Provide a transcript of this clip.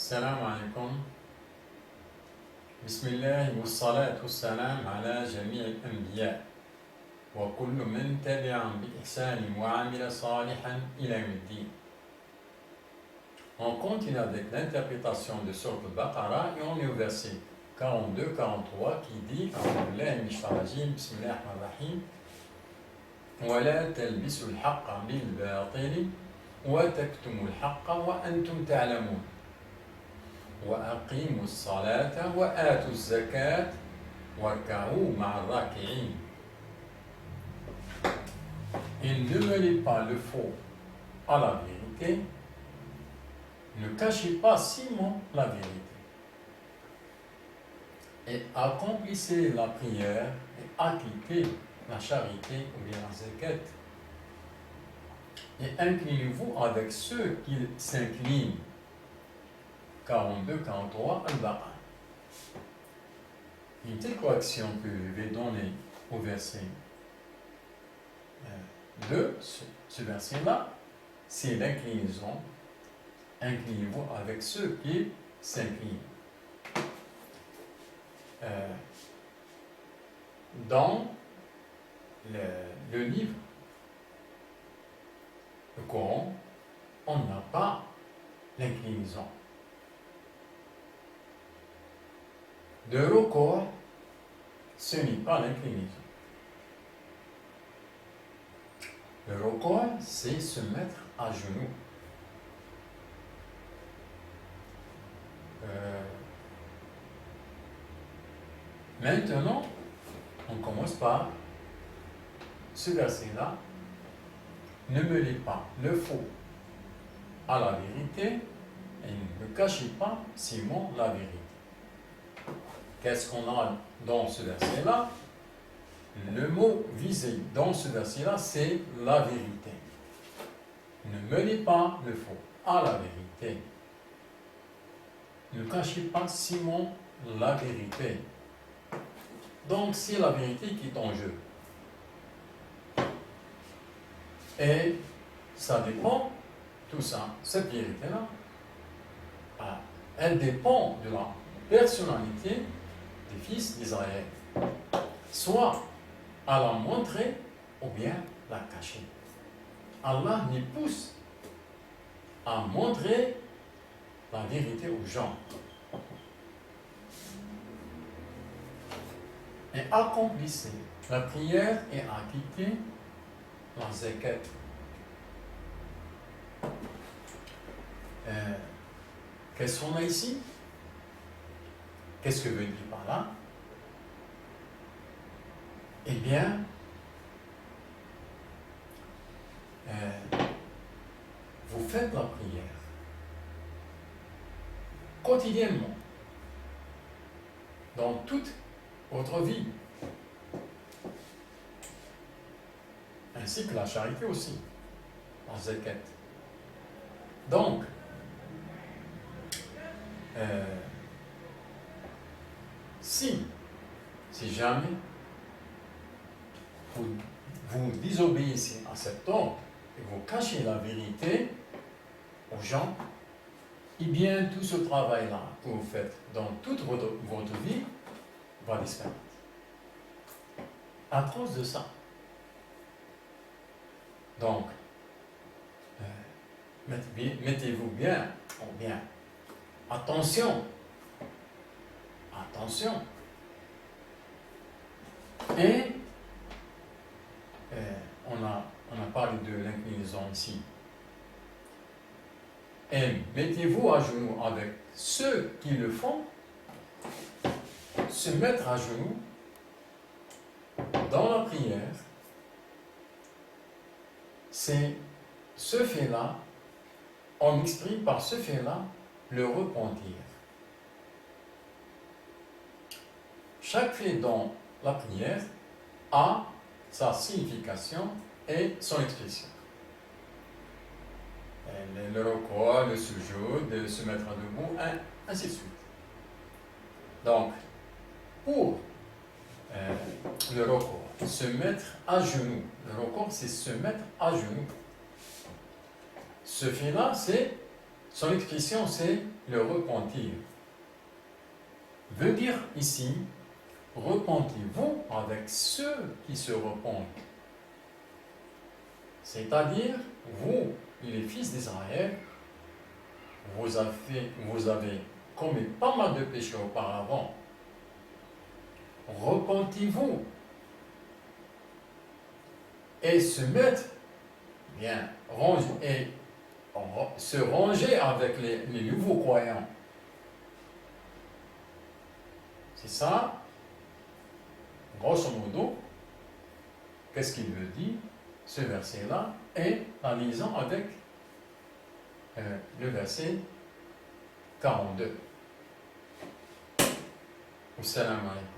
السلام عليكم. بسم الله والصلاة والسلام على جميع الأنبياء وكل من تبعهم بإحسان وعمل صالحا إلى يوم الدين. On continue avec l'interprétation de Sourate Al-Baqarah et on est au verset 42-43 qui dit أعوذ بالله من الشيطان الرجيم بسم الله الرحمن الرحيم ولا تلبسوا الحق بالباطل وتكتموا الحق وأنتم تعلمون وأقيموا الصلاة وآتوا الزكاة واركعوا مع الراكعين. Et ne mêlez pas le faux à la vérité, ne cachez pas sciemment la vérité, et accomplissez la prière et acquittez la charité ou bien la zakat, et inclinez-vous avec ceux qui s'inclinent. 42-43 Al-Baqarah. Une telle correction que je vais donner au verset 2, ce verset-là, c'est l'inclinaison. Inclinez-vous avec ceux qui s'inclinent. Dans le livre, le Coran, on n'a pas l'inclinaison. De recours, ce n'est pas l'inclinaison. Le recours, c'est se mettre à genoux. Maintenant, on commence par ce verset-là. Ne mêlez pas le faux à la vérité et ne cachez pas sciemment la vérité. Qu'est-ce qu'on a dans ce verset-là? Le mot visé dans ce verset-là, c'est la vérité. Ne mêlez pas le faux à la vérité. Ne cachez pas sciemment la vérité. Donc, c'est la vérité qui est en jeu. Et ça dépend, tout ça, cette vérité-là, elle dépend de la personnalité des fils d'Israël. Soit à la montrer ou bien la cacher. Allah nous pousse à montrer la vérité aux gens. Et accomplissez la prière et acquittez la zakat. Qu'est-ce qu'on a ici? Qu'est-ce que veut dire par là? Eh bien, vous faites la prière quotidiennement dans toute votre vie, ainsi que la charité aussi, la zakat. Donc, si jamais vous désobéissez à cet ordre et vous cachez la vérité aux gens, eh bien tout ce travail-là que vous faites dans toute votre vie va disparaître. À cause de ça. Donc, mettez-vous bien, attention. Et on a parlé de l'inclinaison ici. Et mettez-vous à genoux avec ceux qui le font. Se mettre à genoux dans la prière, c'est ce fait-là, on exprime par ce fait-là le repentir. Chaque fait dans la prière a sa signification et son expression. Le recours, le sujoud, de se mettre debout, ainsi de suite. Donc, pour le recours, se mettre à genoux. Le recours, c'est se mettre à genoux. Ce fait-là, c'est Son expression, c'est le repentir. Veut dire ici, repentez-vous avec ceux qui se repentent. C'est-à-dire, vous, les fils d'Israël, vous avez commis pas mal de péchés auparavant. Repentez-vous et se mettre, bien, se ranger avec les nouveaux croyants. C'est ça, grosso modo, qu'est-ce qu'il veut dire, ce verset-là, et en lisant avec le verset 42. Salam alaikum.